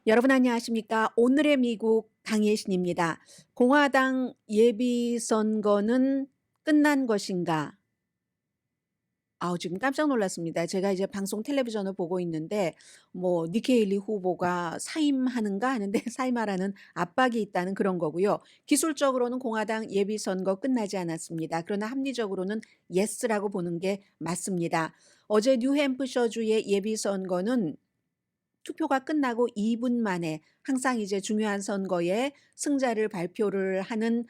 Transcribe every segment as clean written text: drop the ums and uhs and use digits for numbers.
여러분 안녕하십니까? 오늘의 미국 강예신입니다. 공화당 예비선거는 끝난 것인가? 지금 깜짝 놀랐습니다. 제가 이제 방송 텔레비전을 보고 있는데 니키 헤일리 후보가 사임하는가 하는데 사임하라는 압박이 있다는 그런 거고요. 기술적으로는 공화당 예비선거 끝나지 않았습니다. 그러나 합리적으로는 예스라고 보는 게 맞습니다. 어제 뉴햄프셔주의 예비선거는 투표가 끝나고 2분 만에 항상 이제 중요한 선거에 승자를 발표를 하는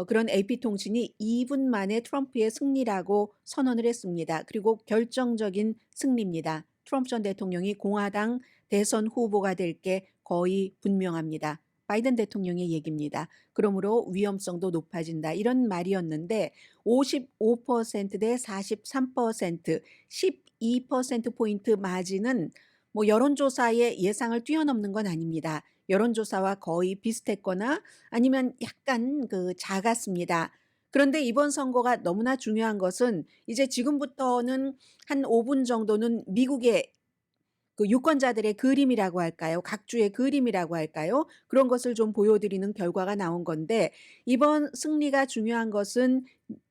그런 AP통신이 2분 만에 트럼프의 승리라고 선언을 했습니다. 그리고 결정적인 승리입니다. 트럼프 전 대통령이 공화당 대선 후보가 될 게 거의 분명합니다. 바이든 대통령의 얘기입니다. 그러므로 위험성도 높아진다. 이런 말이었는데 55%대 43%, 12%포인트 마진은 여론조사의 예상을 뛰어넘는 건 아닙니다. 여론조사와 거의 비슷했거나 아니면 약간 작았습니다. 그런데 이번 선거가 너무나 중요한 것은 이제 지금부터는 한 5분 정도는 미국의 유권자들의 그림이라고 할까요? 각주의 그림이라고 할까요? 그런 것을 좀 보여드리는 결과가 나온 건데 이번 승리가 중요한 것은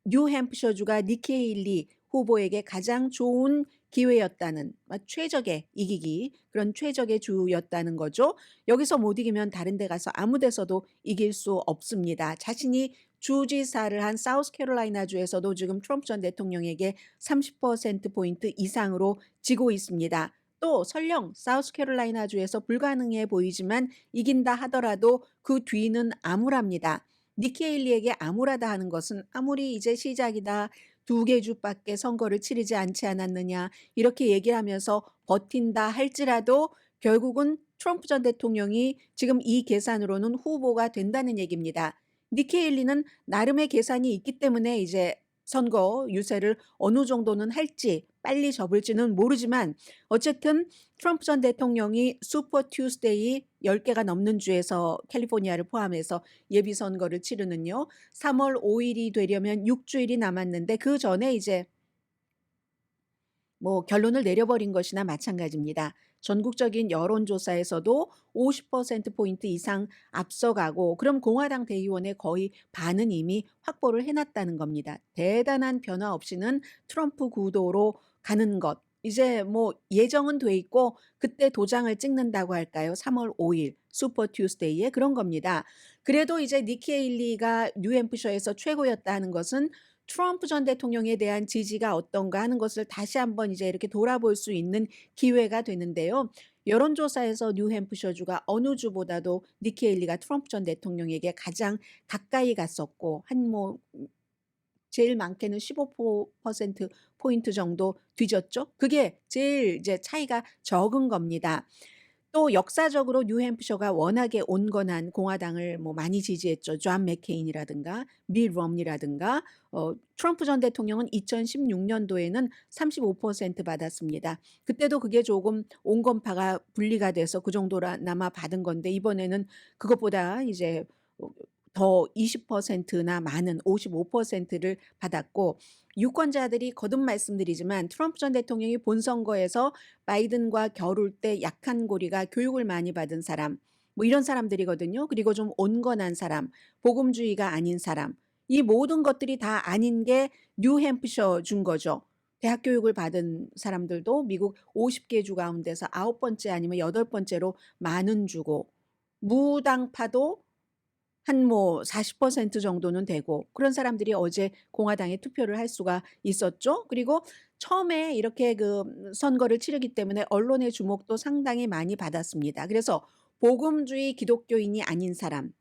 뉴햄프셔주가 니키 헤일리 후보에게 가장 좋은 기회였다는 최적의 이기기 그런 최적의 주였다는 거죠. 여기서 못 이기면 다른 데 가서 아무 데서도 이길 수 없습니다. 자신이 주지사를 한 사우스캐롤라이나주에서도 지금 트럼프 전 대통령에게 30%포인트 이상으로 지고 있습니다. 또 설령 사우스캐롤라이나주에서 불가능해 보이지만 이긴다 하더라도 그 뒤는 암울합니다. 니키 헤일리에게 암울하다 하는 것은 아무리 이제 시작이다. 2개 주밖에 선거를 치르지 않지 않았느냐 이렇게 얘기를 하면서 버틴다 할지라도 결국은 트럼프 전 대통령이 지금 이 계산으로는 후보가 된다는 얘기입니다. 니키 헤일리는 나름의 계산이 있기 때문에 이제 선거 유세를 어느 정도는 할지 빨리 접을지는 모르지만 어쨌든 트럼프 전 대통령이 슈퍼 투스데이 10개가 넘는 주에서 캘리포니아를 포함해서 예비선거를 치르는요. 3월 5일이 되려면 6주일이 남았는데 그 전에 이제 결론을 내려버린 것이나 마찬가지입니다. 전국적인 여론조사에서도 50%포인트 이상 앞서가고 그럼 공화당 대의원의 거의 반은 이미 확보를 해놨다는 겁니다. 대단한 변화 없이는 트럼프 구도로 가는 것. 이제 예정은 돼 있고 그때 도장을 찍는다고 할까요? 3월 5일 슈퍼 투스데이에 그런 겁니다. 그래도 이제 니키 헤일리가 뉴햄프셔에서 최고였다 하는 것은 트럼프 전 대통령에 대한 지지가 어떤가 하는 것을 다시 한번 이제 이렇게 돌아볼 수 있는 기회가 되는데요. 여론조사에서 뉴햄프셔주가 어느 주보다도 니키 헤일리가 트럼프 전 대통령에게 가장 가까이 갔었고 제일 많게는 15% 포인트 정도 뒤졌죠. 그게 제일 이제 차이가 적은 겁니다. 또 역사적으로 뉴햄프셔가 워낙에 온건한 공화당을 많이 지지했죠. 존 맥케인이라든가 밋 romney라든가 트럼프 전 대통령은 2016년도에는 35% 받았습니다. 그때도 그게 조금 온건파가 분리가 돼서 그 정도나마 받은 건데 이번에는 그것보다 이제 더 20%나 많은 55%를 받았고 유권자들이 거듭 말씀드리지만 트럼프 전 대통령이 본선거에서 바이든과 겨룰 때 약한 고리가 교육을 많이 받은 사람 이런 사람들이거든요. 그리고 좀 온건한 사람, 복음주의가 아닌 사람 이 모든 것들이 다 아닌 게 뉴햄프셔 준 거죠. 대학 교육을 받은 사람들도 미국 50개 주 가운데서 9번째 아니면 8번째로 많은 주고 무당파도 한 40% 정도는 되고 그런 사람들이 어제 공화당에 투표를 할 수가 있었죠. 그리고 처음에 이렇게 선거를 치르기 때문에 언론의 주목도 상당히 많이 받았습니다. 그래서 복음주의 기독교인이 아닌 사람,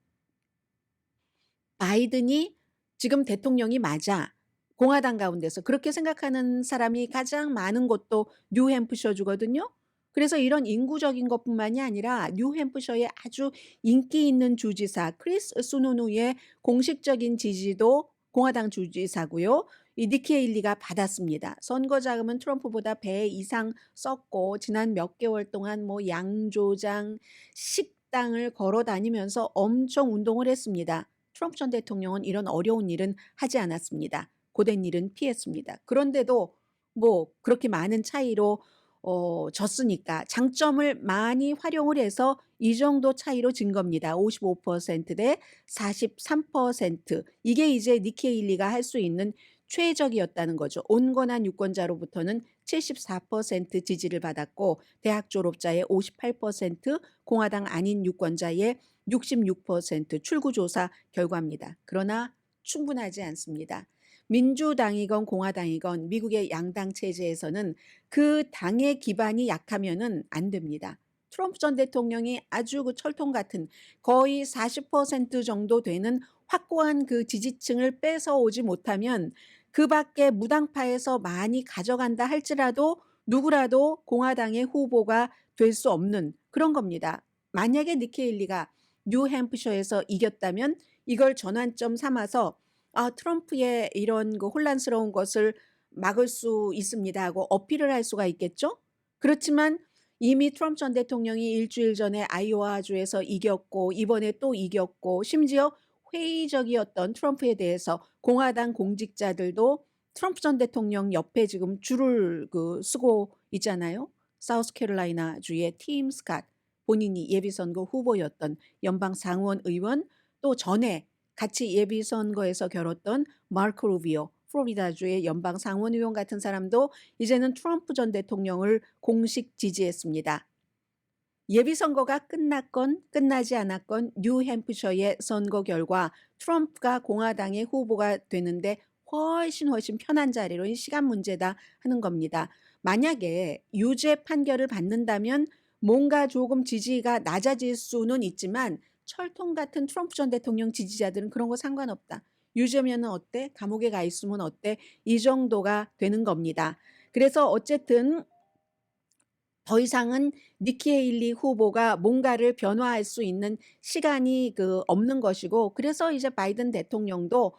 바이든이 지금 대통령이 맞아. 공화당 가운데서 그렇게 생각하는 사람이 가장 많은 곳도 뉴햄프셔주거든요. 그래서 이런 인구적인 것뿐만이 아니라 뉴햄프셔의 아주 인기 있는 주지사 크리스 수누누의 공식적인 지지도 공화당 주지사고요. 이 니키 헤일리가 받았습니다. 선거 자금은 트럼프보다 배 이상 썼고 지난 몇 개월 동안 양조장, 식당을 걸어 다니면서 엄청 운동을 했습니다. 트럼프 전 대통령은 이런 어려운 일은 하지 않았습니다. 고된 일은 피했습니다. 그런데도 그렇게 많은 차이로 졌으니까 장점을 많이 활용을 해서 이 정도 차이로 진 겁니다. 55%대 43%. 이게 이제 니키 헤일리가 할 수 있는 최적이었다는 거죠. 온건한 유권자로부터는 74% 지지를 받았고 대학 졸업자의 58%, 공화당 아닌 유권자의 66% 출구조사 결과입니다. 그러나 충분하지 않습니다. 민주당이건 공화당이건 미국의 양당 체제에서는 그 당의 기반이 약하면은 안 됩니다. 트럼프 전 대통령이 아주 그 철통 같은 거의 40% 정도 되는 확고한 그 지지층을 뺏어오지 못하면 그 밖에 무당파에서 많이 가져간다 할지라도 누구라도 공화당의 후보가 될 수 없는 그런 겁니다. 만약에 니키 헤일리가 뉴햄프셔에서 이겼다면 이걸 전환점 삼아서 트럼프의 이런 그 혼란스러운 것을 막을 수 있습니다 하고 어필을 할 수가 있겠죠. 그렇지만 이미 트럼프 전 대통령이 일주일 전에 아이오와주에서 이겼고 이번에 또 이겼고 심지어 회의적이었던 트럼프에 대해서 공화당 공직자들도 트럼프 전 대통령 옆에 지금 줄을 쓰고 있잖아요. 사우스캐롤라이나 주의 팀 스캇, 본인이 예비선거 후보였던 연방 상원 의원, 또 전에 같이 예비선거에서 겨뤘던 마르코 루비오, 플로리다주의 연방 상원 의원 같은 사람도 이제는 트럼프 전 대통령을 공식 지지했습니다. 예비선거가 끝났건 끝나지 않았건 뉴햄프셔의 선거 결과 트럼프가 공화당의 후보가 되는데 훨씬 편한 자리로 시간 문제다 하는 겁니다. 만약에 유죄 판결을 받는다면 뭔가 조금 지지가 낮아질 수는 있지만 철통 같은 트럼프 전 대통령 지지자들은 그런 거 상관없다. 유죄면은 어때? 감옥에 가 있으면 어때? 이 정도가 되는 겁니다. 그래서 어쨌든 더 이상은 니키 헤일리 후보가 뭔가를 변화할 수 있는 시간이 없는 것이고 그래서 이제 바이든 대통령도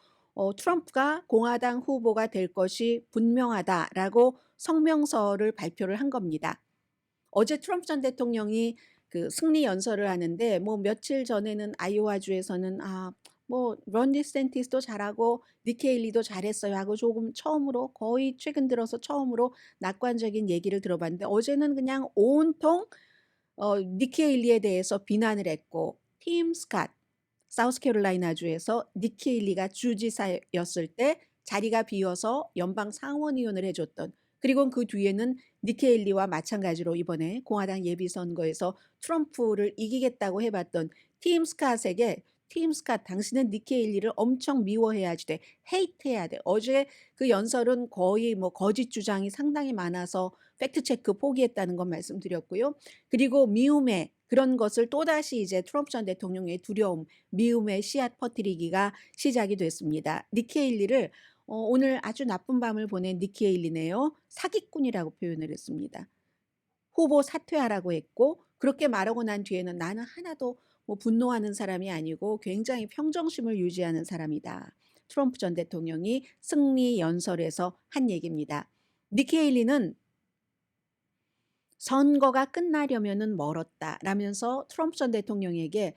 트럼프가 공화당 후보가 될 것이 분명하다라고 성명서를 발표를 한 겁니다. 어제 트럼프 전 대통령이 승리 연설을 하는데 뭐 며칠 전에는 아이오와주에서는 런 디센티스도 잘하고 니키 헤일리도 잘했어요 하고 조금 처음으로 거의 최근 들어서 처음으로 낙관적인 얘기를 들어봤는데 어제는 그냥 온통 니키 헤일리에 대해서 비난을 했고 팀 스캇 사우스캐롤라이나주에서 니키 헤일리가 주지사였을 때 자리가 비어서 연방 상원의원을 해줬던 그리고 그 뒤에는 니키 헤일리와 마찬가지로 이번에 공화당 예비선거에서 트럼프를 이기겠다고 해봤던 팀 스캇에게 팀 스캇 당신은 니키 헤일리를 엄청 미워해야지 돼. 헤이트해야 돼. 어제 그 연설은 거의 뭐 거짓 주장이 상당히 많아서 팩트체크 포기했다는 건 말씀드렸고요. 그리고 미움의 그런 것을 또다시 이제 트럼프 전 대통령의 두려움, 미움의 씨앗 퍼뜨리기가 시작이 됐습니다. 니키 헤일리를 오늘 아주 나쁜 밤을 보낸 니키 헤일리네요. 사기꾼이라고 표현을 했습니다. 후보 사퇴하라고 했고 그렇게 말하고 난 뒤에는 나는 하나도 뭐 분노하는 사람이 아니고 굉장히 평정심을 유지하는 사람이다. 트럼프 전 대통령이 승리 연설에서 한 얘기입니다. 니키 헤일리는 선거가 끝나려면은 멀었다 라면서 트럼프 전 대통령에게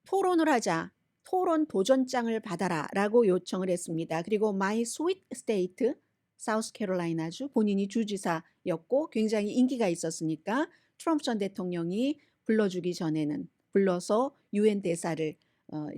토론을 하자. 토론 도전장을 받아라 라고 요청을 했습니다. 그리고 My Sweet State, 사우스캐롤라이나주 본인이 주지사였고 굉장히 인기가 있었으니까 트럼프 전 대통령이 불러서 유엔 대사를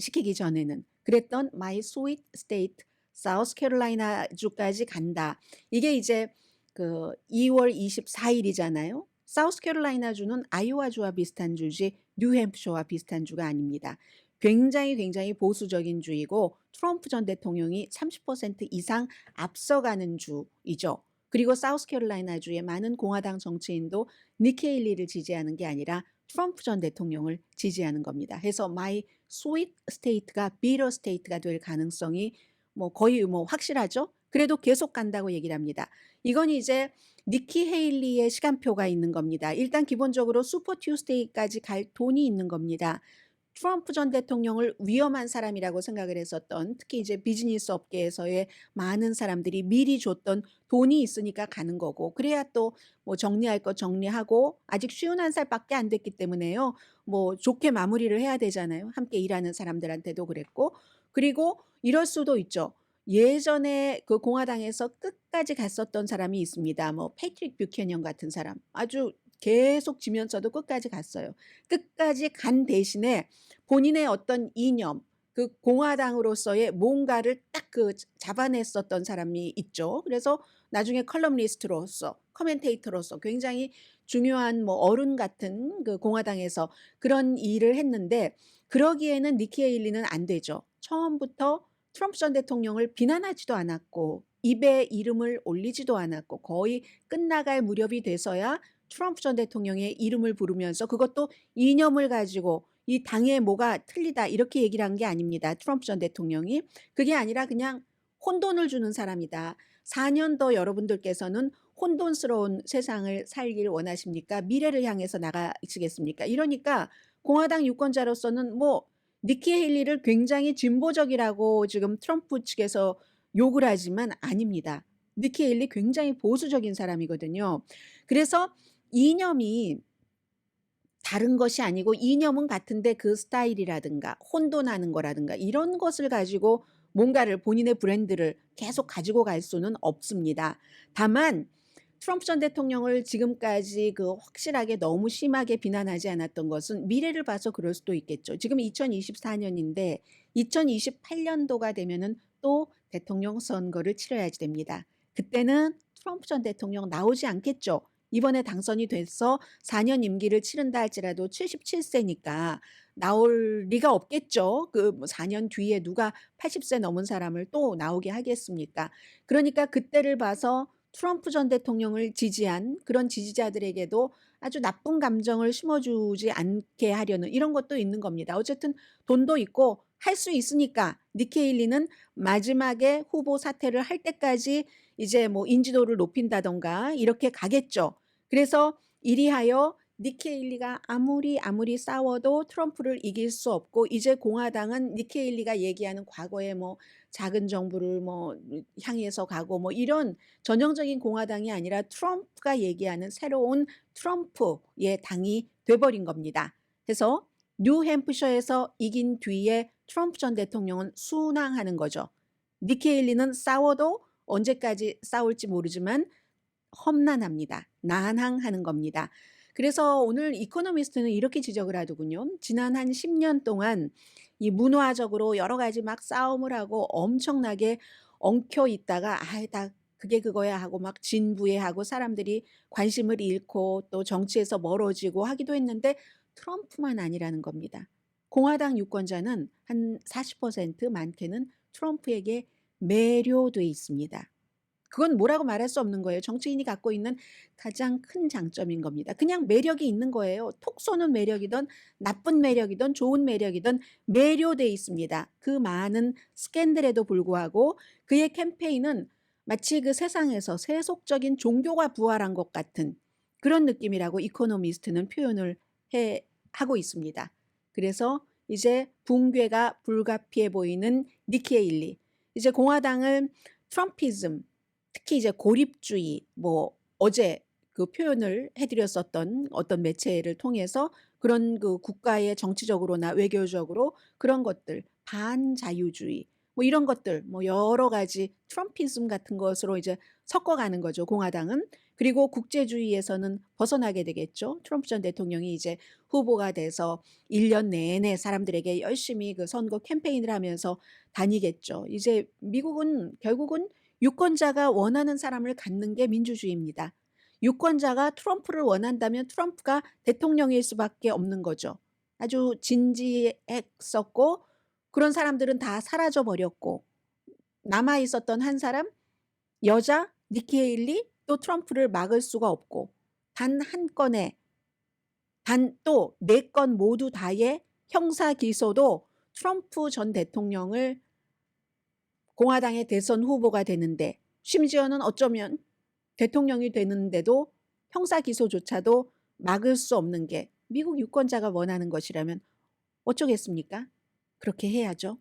시키기 전에는 그랬던 My Sweet State, 사우스캐롤라이나주까지 간다. 이게 이제 2월 24일이잖아요. 사우스캐롤라이나주는 아이오와주와 비슷한 주지 뉴햄프셔와 비슷한 주가 아닙니다. 굉장히 보수적인 주이고 트럼프 전 대통령이 30% 이상 앞서가는 주이죠. 그리고 사우스캐롤라이나주의 많은 공화당 정치인도 니키 헤일리를 지지하는 게 아니라 트럼프 전 대통령을 지지하는 겁니다. 해서 My Sweet State가 Bitter State가 될 가능성이 거의 확실하죠. 그래도 계속 간다고 얘기를 합니다. 이건 이제 니키 헤일리의 시간표가 있는 겁니다. 일단 기본적으로 슈퍼 튜스데이까지 갈 돈이 있는 겁니다. 트럼프 전 대통령을 위험한 사람이라고 생각을 했었던 특히 이제 비즈니스 업계에서의 많은 사람들이 미리 줬던 돈이 있으니까 가는 거고 그래야 또 뭐 정리할 거 정리하고 아직 51살밖에 안 됐기 때문에요. 뭐 좋게 마무리를 해야 되잖아요. 함께 일하는 사람들한테도 그랬고 그리고 이럴 수도 있죠. 예전에 그 공화당에서 끝까지 갔었던 사람이 있습니다. 뭐 패트릭 뷰캐넌 같은 사람. 아주 계속 지면서도 끝까지 갔어요. 끝까지 간 대신에 본인의 어떤 이념, 그 공화당으로서의 뭔가를 딱 잡아냈었던 사람이 있죠. 그래서 나중에 컬럼니스트로서, 커멘테이터로서 굉장히 중요한 뭐 어른 같은 그 공화당에서 그런 일을 했는데, 그러기에는 니키 헤일리는 안 되죠. 처음부터 트럼프 전 대통령을 비난하지도 않았고 입에 이름을 올리지도 않았고 거의 끝나갈 무렵이 돼서야 트럼프 전 대통령의 이름을 부르면서, 그것도 이념을 가지고 이 당에 뭐가 틀리다 이렇게 얘기를 한 게 아닙니다. 트럼프 전 대통령이. 그게 아니라 그냥 혼돈을 주는 사람이다. 4년 더 여러분들께서는 혼돈스러운 세상을 살길 원하십니까? 미래를 향해서 나가시겠습니까? 이러니까 공화당 유권자로서는 뭐 니키 헤일리를 굉장히 진보적이라고 지금 트럼프 측에서 욕을 하지만 아닙니다. 니키 헤일리 굉장히 보수적인 사람이거든요. 그래서 이념이 다른 것이 아니고 이념은 같은데 그 스타일이라든가 혼돈하는 거라든가 이런 것을 가지고 뭔가를 본인의 브랜드를 계속 가지고 갈 수는 없습니다. 다만 트럼프 전 대통령을 지금까지 그 확실하게 너무 심하게 비난하지 않았던 것은 미래를 봐서 그럴 수도 있겠죠. 지금 2024년인데 2028년도가 되면은 또 대통령 선거를 치러야지 됩니다. 그때는 트럼프 전 대통령 나오지 않겠죠. 이번에 당선이 돼서 4년 임기를 치른다 할지라도 77세니까 나올 리가 없겠죠. 그 4년 뒤에 누가 80세 넘은 사람을 또 나오게 하겠습니까? 그러니까 그때를 봐서 트럼프 전 대통령을 지지한 그런 지지자들에게도 아주 나쁜 감정을 심어주지 않게 하려는 이런 것도 있는 겁니다. 어쨌든 돈도 있고 할 수 있으니까 니키 헤일리는 마지막에 후보 사퇴를 할 때까지 이제 뭐 인지도를 높인다던가 이렇게 가겠죠. 그래서 이리하여 니키 헤일리가 아무리 싸워도 트럼프를 이길 수 없고, 이제 공화당은 니키 헤일리가 얘기하는 과거의 뭐 작은 정부를 뭐 향해서 가고 뭐 이런 전형적인 공화당이 아니라 트럼프가 얘기하는 새로운 트럼프의 당이 돼버린 겁니다. 그래서 뉴햄프셔에서 이긴 뒤에 트럼프 전 대통령은 순항하는 거죠. 니키 헤일리는 싸워도 언제까지 싸울지 모르지만 험난합니다. 난항하는 겁니다. 그래서 오늘 이코노미스트는 이렇게 지적을 하더군요. 지난 한 10년 동안 이 문화적으로 여러 가지 막 싸움을 하고 엄청나게 엉켜 있다가 다 그게 그거야 하고 막 진부해하고 사람들이 관심을 잃고 또 정치에서 멀어지고 하기도 했는데 트럼프만 아니라는 겁니다. 공화당 유권자는 한 40% 많게는 트럼프에게 매료돼 있습니다. 그건 뭐라고 말할 수 없는 거예요. 정치인이 갖고 있는 가장 큰 장점인 겁니다. 그냥 매력이 있는 거예요. 톡 쏘는 매력이든 나쁜 매력이든 좋은 매력이든 매료돼 있습니다. 그 많은 스캔들에도 불구하고 그의 캠페인은 마치 그 세상에서 세속적인 종교가 부활한 것 같은 그런 느낌이라고 이코노미스트는 표현을 하고 있습니다. 그래서 이제 붕괴가 불가피해 보이는 니키 헤일리. 이제 공화당을 트럼피즘, 특히 이제 고립주의, 뭐 어제 그 표현을 해드렸었던 어떤 매체를 통해서 그런 그 국가의 정치적으로나 외교적으로 그런 것들, 반자유주의, 뭐 이런 것들, 뭐 여러 가지 트럼피즘 같은 것으로 이제 섞어가는 거죠, 공화당은. 그리고 국제주의에서는 벗어나게 되겠죠. 트럼프 전 대통령이 이제 후보가 돼서 1년 내내 사람들에게 열심히 그 선거 캠페인을 하면서 다니겠죠. 이제 미국은 결국은 유권자가 원하는 사람을 갖는 게 민주주의입니다. 유권자가 트럼프를 원한다면 트럼프가 대통령일 수밖에 없는 거죠. 아주 진지했었고 그런 사람들은 다 사라져 버렸고 남아 있었던 한 사람, 여자 니키 헤일리, 또 트럼프를 막을 수가 없고 단 한 건의 단 또 네 건 모두 다의 형사 기소도 트럼프 전 대통령을 공화당의 대선 후보가 되는데, 심지어는 어쩌면 대통령이 되는데도 형사 기소조차도 막을 수 없는 게 미국 유권자가 원하는 것이라면 어쩌겠습니까? 그렇게 해야죠.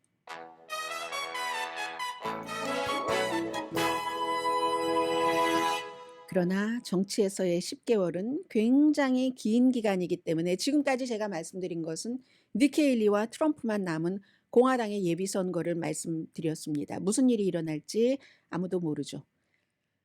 그러나 정치에서의 10개월은 굉장히 긴 기간이기 때문에 지금까지 제가 말씀드린 것은 니키 헤일리와 트럼프만 남은 공화당의 예비선거를 말씀드렸습니다. 무슨 일이 일어날지 아무도 모르죠.